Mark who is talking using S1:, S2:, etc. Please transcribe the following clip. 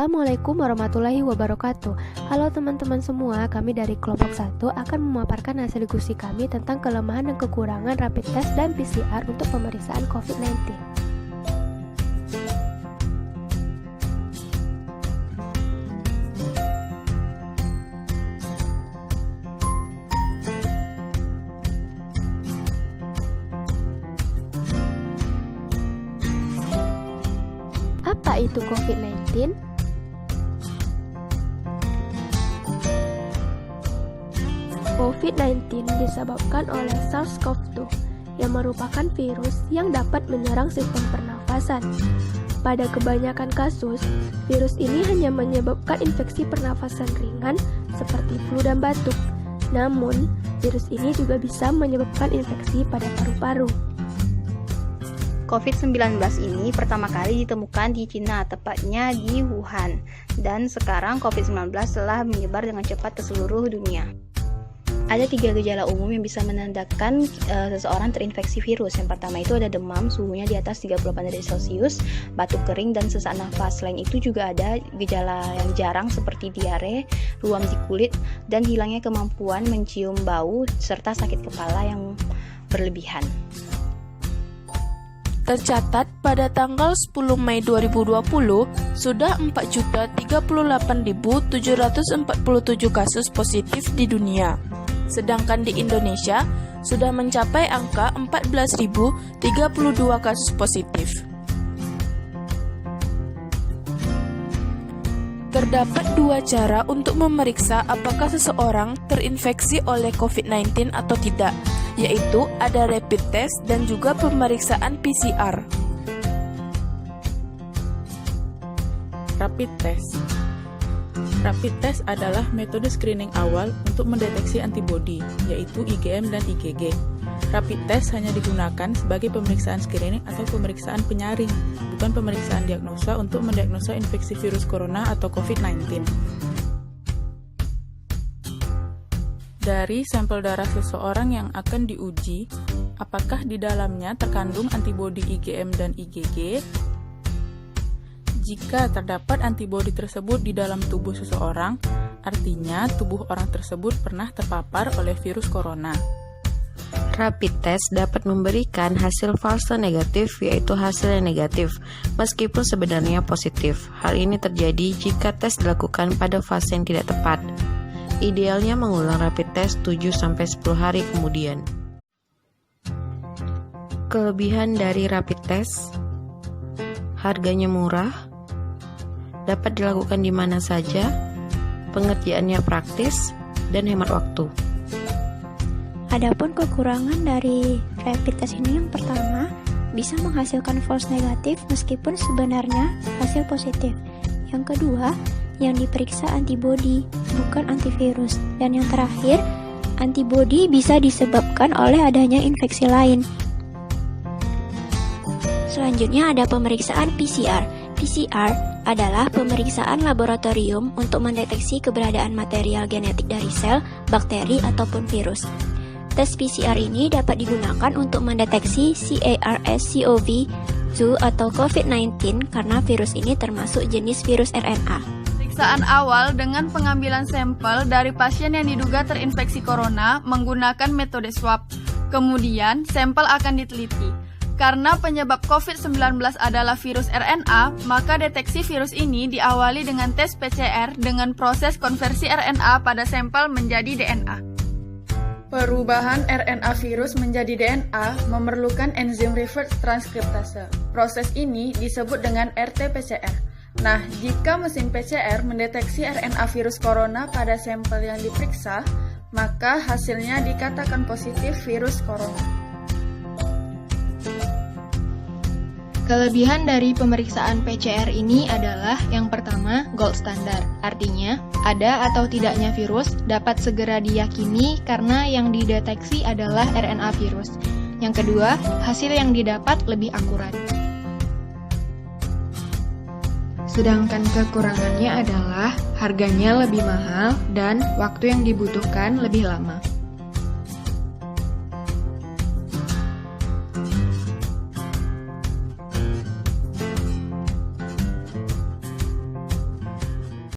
S1: Assalamualaikum warahmatullahi wabarakatuh. Halo teman-teman semua, kami dari kelompok 1 akan memaparkan hasil diskusi kami tentang kelemahan dan kekurangan rapid test dan PCR untuk pemeriksaan COVID-19. Apa itu COVID-19? COVID-19 disebabkan oleh SARS-CoV-2 yang merupakan virus yang dapat menyerang sistem pernafasan. Pada kebanyakan kasus, virus ini hanya menyebabkan infeksi pernafasan ringan seperti flu dan batuk. Namun, virus ini juga bisa menyebabkan infeksi pada paru-paru.
S2: COVID-19 ini pertama kali ditemukan di Cina, tepatnya di Wuhan. Dan sekarang COVID-19 telah menyebar dengan cepat ke seluruh dunia. Ada 3 gejala umum yang bisa menandakan seseorang terinfeksi virus. Yang pertama itu ada demam, suhunya di atas 38 derajat Celcius, batuk kering, dan sesak nafas. Selain itu juga ada gejala yang jarang seperti diare, ruam di kulit, dan hilangnya kemampuan mencium bau, serta sakit kepala yang berlebihan.
S3: Tercatat pada tanggal 10 Mei 2020, sudah 4.038.747 kasus positif di dunia. Sedangkan di Indonesia, sudah mencapai angka 14.032 kasus positif. Terdapat 2 cara untuk memeriksa apakah seseorang terinfeksi oleh COVID-19 atau tidak, yaitu ada rapid test dan juga pemeriksaan PCR.
S4: Rapid test. Rapid test adalah metode screening awal untuk mendeteksi antibodi, yaitu IgM dan IgG. Rapid test hanya digunakan sebagai pemeriksaan screening atau pemeriksaan penyaring, bukan pemeriksaan diagnosa untuk mendiagnosa infeksi virus corona atau COVID-19. Dari sampel darah seseorang yang akan diuji, apakah di dalamnya terkandung antibodi IgM dan IgG? Jika terdapat antibodi tersebut di dalam tubuh seseorang, artinya tubuh orang tersebut pernah terpapar oleh virus corona.
S5: Rapid test dapat memberikan hasil false negatif, yaitu hasil yang negatif, meskipun sebenarnya positif. Hal ini terjadi jika tes dilakukan pada fase yang tidak tepat. Idealnya mengulang rapid test 7-10 hari kemudian. Kelebihan dari rapid test: harganya murah, dapat dilakukan di mana saja, pengerjaannya praktis, dan hemat waktu.
S6: Adapun kekurangan dari rapid test ini, yang pertama, bisa menghasilkan false negatif meskipun sebenarnya hasil positif. Yang kedua, yang diperiksa antibodi, bukan antivirus. Dan yang terakhir, antibodi bisa disebabkan oleh adanya infeksi lain. Selanjutnya ada pemeriksaan PCR. PCR adalah pemeriksaan laboratorium untuk mendeteksi keberadaan material genetik dari sel, bakteri, ataupun virus. Tes PCR ini dapat digunakan untuk mendeteksi SARS-CoV-2 atau COVID-19 karena virus ini termasuk jenis virus RNA.
S7: Pemeriksaan awal dengan pengambilan sampel dari pasien yang diduga terinfeksi corona menggunakan metode swab. Kemudian, sampel akan diteliti. Karena penyebab COVID-19 adalah virus RNA, maka deteksi virus ini diawali dengan tes PCR dengan proses konversi RNA pada sampel menjadi DNA. Perubahan RNA virus menjadi DNA memerlukan enzim reverse transkriptase. Proses ini disebut dengan RT-PCR. Nah, jika mesin PCR mendeteksi RNA virus corona pada sampel yang diperiksa, maka hasilnya dikatakan positif virus corona.
S8: Kelebihan dari pemeriksaan PCR ini adalah yang pertama, gold standard. Artinya, ada atau tidaknya virus dapat segera diyakini karena yang dideteksi adalah RNA virus. Yang kedua, hasil yang didapat lebih akurat. Sedangkan kekurangannya adalah harganya lebih mahal dan waktu yang dibutuhkan lebih lama.